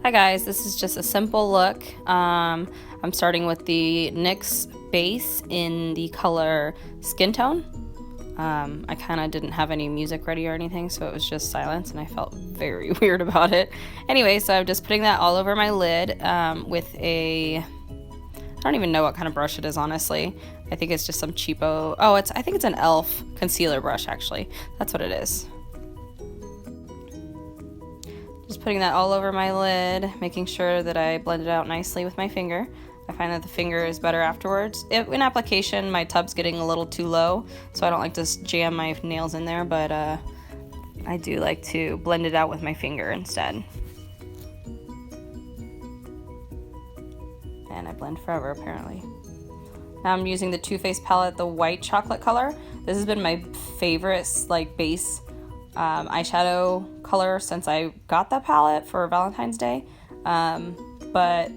Hi guys, this is just a simple look. I'm starting with the NYX base in the color Skin Tone. I kind of didn't have any music ready or anything, so it was just silence and I felt very weird about it. Anyway, so I'm just putting that all over my lid with a, I don't even know what kind of brush it is, honestly. I think it's just some cheapo, I think it's an e.l.f. concealer brush, actually. That's what it is. Just putting that all over my lid, making sure that I blend it out nicely with my finger. I find that the finger is better afterwards. In application, my tub's getting a little too low, so I don't like to jam my nails in there, but I do like to blend it out with my finger instead. And I blend forever, apparently. Now I'm using the Too Faced palette, the white chocolate color. This has been my favorite, like, base eyeshadow color since I got that palette for Valentine's Day, but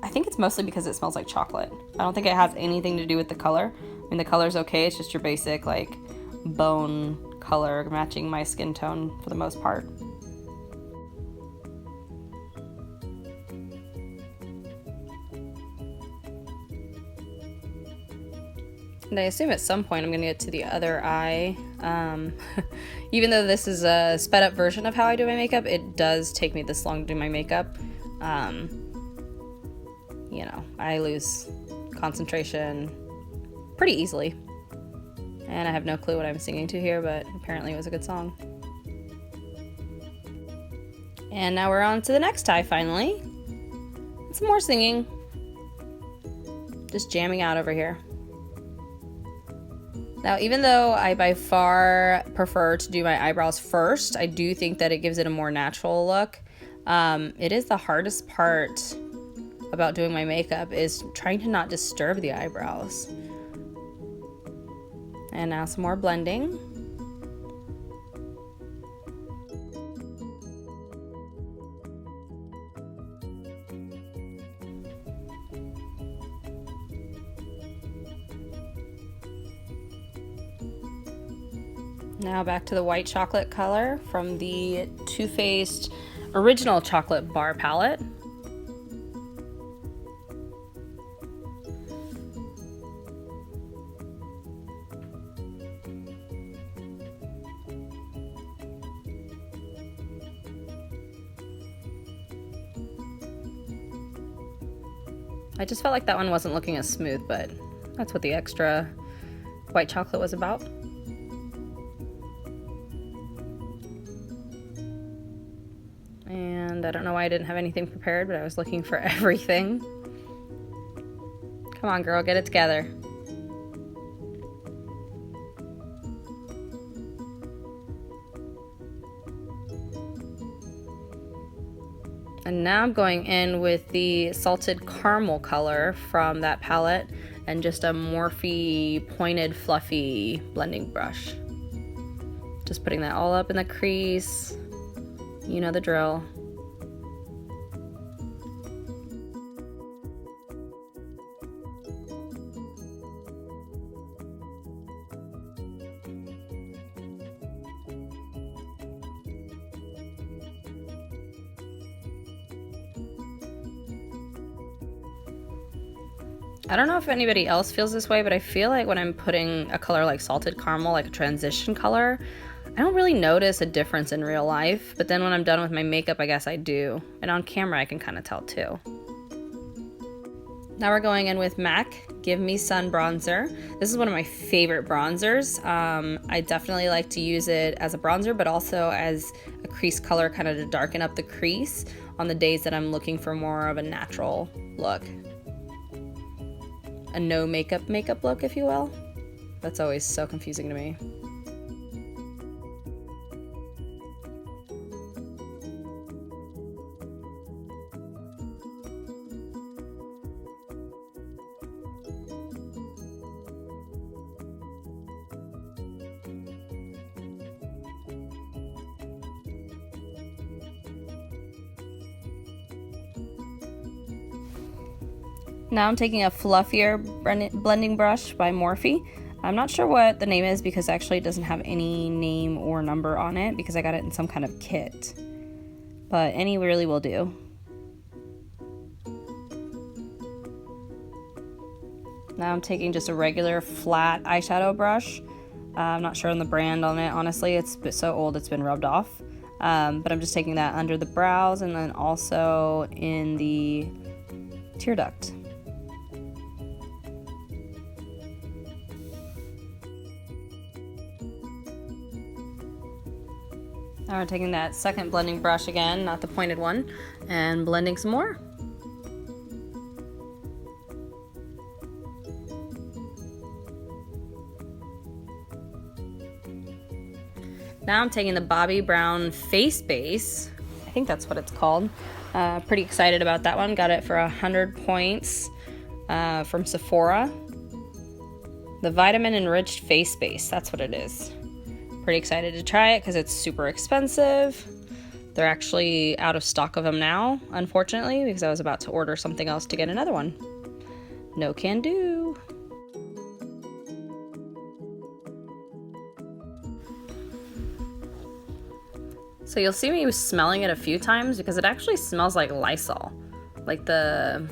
I think it's mostly because it smells like chocolate. I don't think it has anything to do with the color. I mean, the color's okay, it's just your basic like bone color matching my skin tone for the most part. And I assume at some point I'm gonna get to the other eye. Even though this is a sped up version of how I do my makeup, it does take me this long to do my makeup. You know, I lose concentration pretty easily. And I have no clue what I'm singing to here, but apparently it was a good song. And now we're on to the next eye finally. Some more singing. Just jamming out over here. Now, even though I by far prefer to do my eyebrows first, I do think that it gives it a more natural look. It is the hardest part about doing my makeup is trying to not disturb the eyebrows. And now some more blending. Now back to the white chocolate color from the Too Faced Original Chocolate Bar palette. I just felt like that one wasn't looking as smooth, but that's what the extra white chocolate was about. And I don't know why I didn't have anything prepared, but I was looking for everything. Come on, girl, get it together. And now I'm going in with the Salted Caramel color from that palette and just a Morphe pointed fluffy blending brush. Just putting that all up in the crease. You know the drill. I don't know if anybody else feels this way, but I feel like when I'm putting a color like Salted Caramel, like a transition color, I don't really notice a difference in real life, but then when I'm done with my makeup, I guess I do. And on camera, I can kind of tell too. Now we're going in with MAC Give Me Sun Bronzer. This is one of my favorite bronzers. I definitely like to use it as a bronzer, but also as a crease color, kind of to darken up the crease on the days that I'm looking for more of a natural look. A no makeup look, if you will. That's always so confusing to me. Now I'm taking a fluffier blending brush by Morphe. I'm not sure what the name is because actually it doesn't have any name or number on it because I got it in some kind of kit. But any really will do. Now I'm taking just a regular flat eyeshadow brush. I'm not sure on the brand on it, honestly. It's so old it's been rubbed off. But I'm just taking that under the brows and then also in the tear duct. Now we're taking that second blending brush again, not the pointed one, and blending some more. Now I'm taking the Bobbi Brown Face Base. I think that's what it's called. Pretty excited about that one. Got it for 100 points from Sephora. The Vitamin Enriched Face Base, that's what it is. Pretty excited to try it because it's super expensive. They're actually out of stock of them now, unfortunately, because I was about to order something else to get another one. No can do. So you'll see me smelling it a few times because it actually smells like Lysol. Like the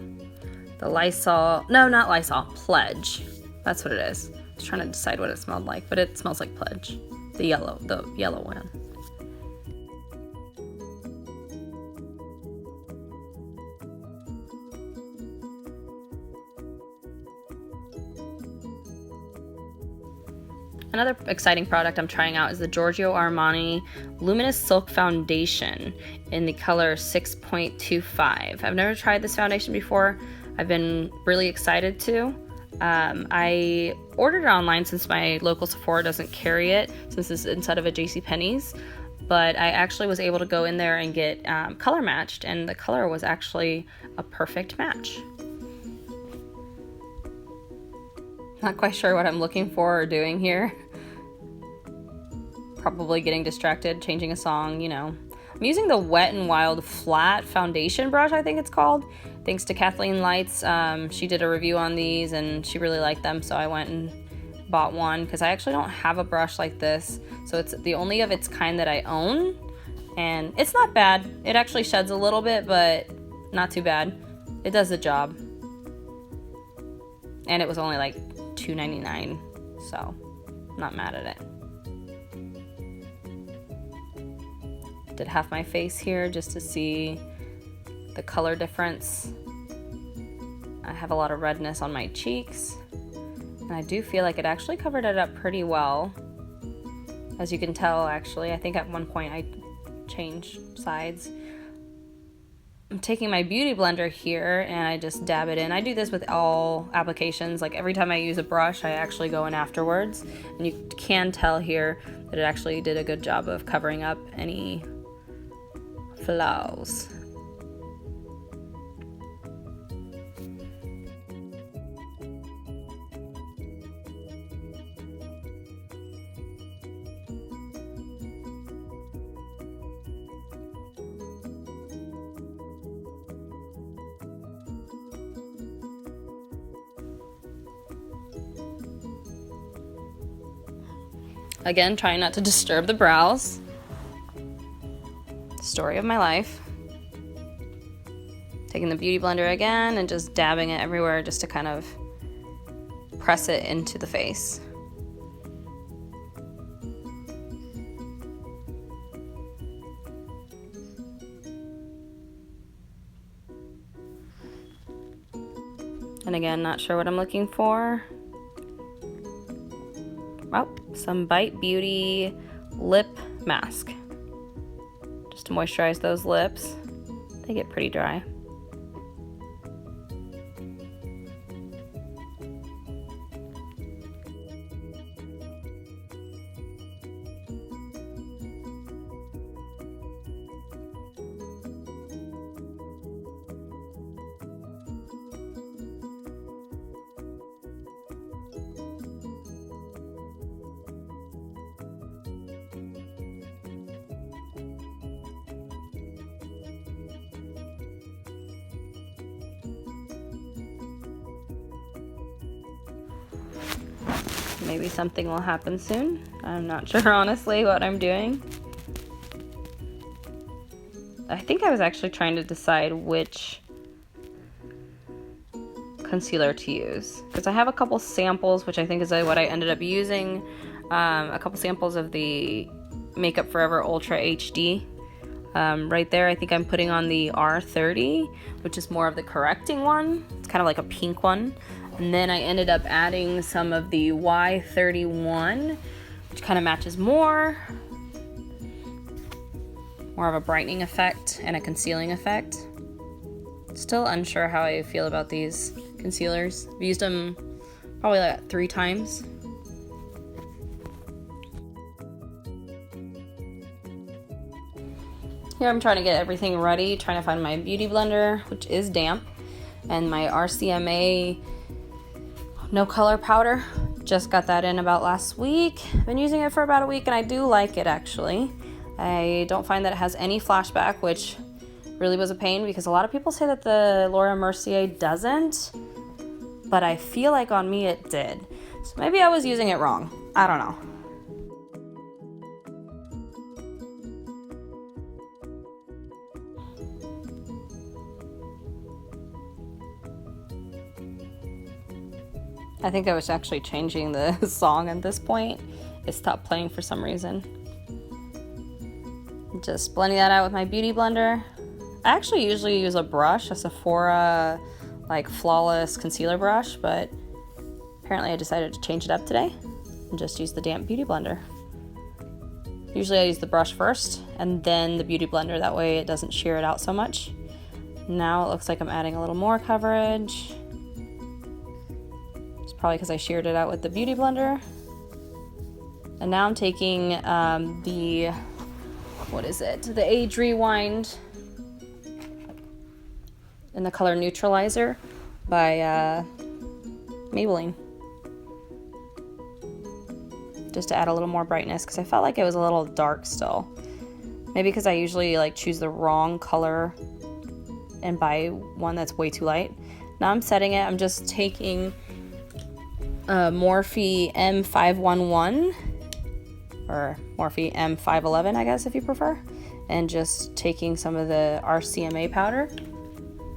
Lysol, no, not Lysol, Pledge. That's what it is. I was trying to decide what it smelled like, but it smells like Pledge. The yellow one. Another exciting product I'm trying out is the Giorgio Armani Luminous Silk Foundation in the color 6.25. I've never tried this foundation before. I've been really excited to. I ordered it online since my local Sephora doesn't carry it, since it's inside of a JCPenney's, but I actually was able to go in there and get color matched, and the color was actually a perfect match. Not quite sure what I'm looking for or doing here. Probably getting distracted, changing a song, you know. I'm using the Wet n Wild Flat Foundation brush, I think it's called. Thanks to Kathleen Lights. She did a review on these and she really liked them, so I went and bought one because I actually don't have a brush like this. So it's the only of its kind that I own, and it's not bad. It actually sheds a little bit, but not too bad. It does the job. And it was only like $2.99, so I'm not mad at it. Did half my face here just to see the color difference. I have a lot of redness on my cheeks, and I do feel like it actually covered it up pretty well. As you can tell, actually, I think at one point I changed sides. I'm taking my beauty blender here and I just dab it in. I do this with all applications. Like every time I use a brush, I actually go in afterwards, and you can tell here that it actually did a good job of covering up any flaws. Again, trying not to disturb the brows. Story of my life. Taking the beauty blender again and just dabbing it everywhere just to kind of press it into the face. And again, not sure what I'm looking for. Oh, some Bite Beauty lip mask. Just to moisturize those lips. They get pretty dry. Maybe something will happen soon. I'm not sure, honestly, what I'm doing. I think I was actually trying to decide which concealer to use, because I have a couple samples, which I think is what I ended up using. A couple samples of the Makeup Forever Ultra HD. Right there, I think I'm putting on the R30, which is more of the correcting one. It's kind of like a pink one. And then I ended up adding some of the Y31, which kind of matches more of a brightening effect and a concealing effect. Still unsure how I feel about these concealers. I've used them probably like 3 times. Here I'm trying to get everything ready, trying to find my beauty blender, which is damp, and my RCMA no color powder. Just got that in about last week. I've been using it for about a week and I do like it actually. I don't find that it has any flashback, which really was a pain because a lot of people say that the Laura Mercier doesn't, but I feel like on me it did. So maybe I was using it wrong. I don't know. I think I was actually changing the song at this point. It stopped playing for some reason. Just blending that out with my beauty blender. I actually usually use a brush, a Sephora like flawless concealer brush, but apparently I decided to change it up today and just use the damp beauty blender. Usually I use the brush first and then the beauty blender, that way it doesn't shear it out so much. Now it looks like I'm adding a little more coverage. Probably because I sheared it out with the beauty blender. And now I'm taking the Age Rewind in the color Neutralizer by Maybelline. Just to add a little more brightness because I felt like it was a little dark still. Maybe because I usually like choose the wrong color and buy one that's way too light. Now I'm setting it, I'm just taking Morphe M511 or Morphe M511, I guess if you prefer, and just taking some of the RCMA powder.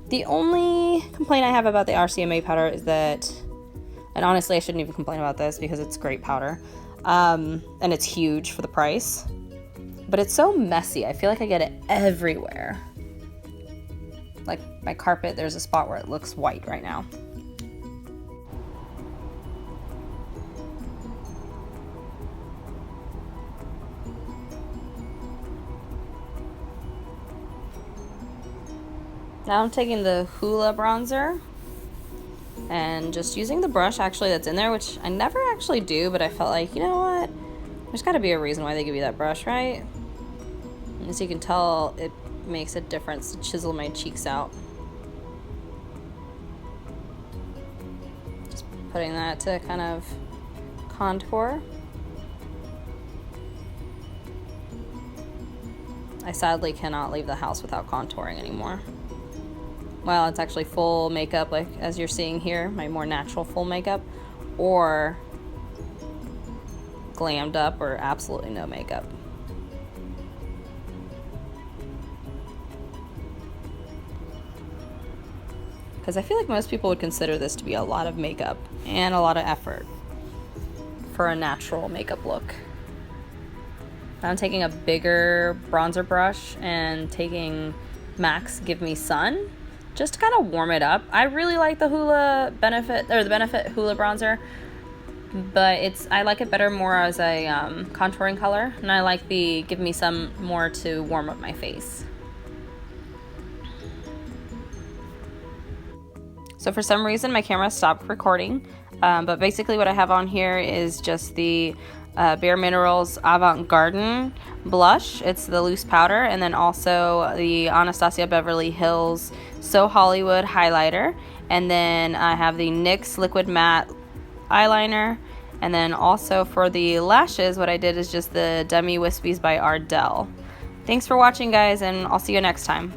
The only complaint I have about the RCMA powder is that, and honestly I shouldn't even complain about this because it's great powder, and it's huge for the price, but it's so messy. I feel like I get it everywhere. Like my carpet, there's a spot where it looks white right now. Now I'm taking the Hoola bronzer and just using the brush actually that's in there, which I never actually do, but I felt like, you know what? There's got to be a reason why they give you that brush, right? And as you can tell, it makes a difference to chisel my cheeks out. Just putting that to kind of contour. I sadly cannot leave the house without contouring anymore. Well, it's actually full makeup, like as you're seeing here, my more natural full makeup, or glammed up or absolutely no makeup. Because I feel like most people would consider this to be a lot of makeup and a lot of effort for a natural makeup look. Now I'm taking a bigger bronzer brush and taking MAC's Give Me Sun, just to kind of warm it up. I really like the Hoola Benefit Hoola bronzer, but I like it better more as a contouring color, and I like the Give Me Some more to warm up my face. So for some reason my camera stopped recording, but basically what I have on here is just the Bare Minerals Avant-Garden blush. It's the loose powder, and then also the Anastasia Beverly Hills So Hollywood highlighter, and then I have the NYX Liquid Matte eyeliner, and then also for the lashes what I did is just the Demi Wispies by Ardell. Thanks for watching guys, and I'll see you next time.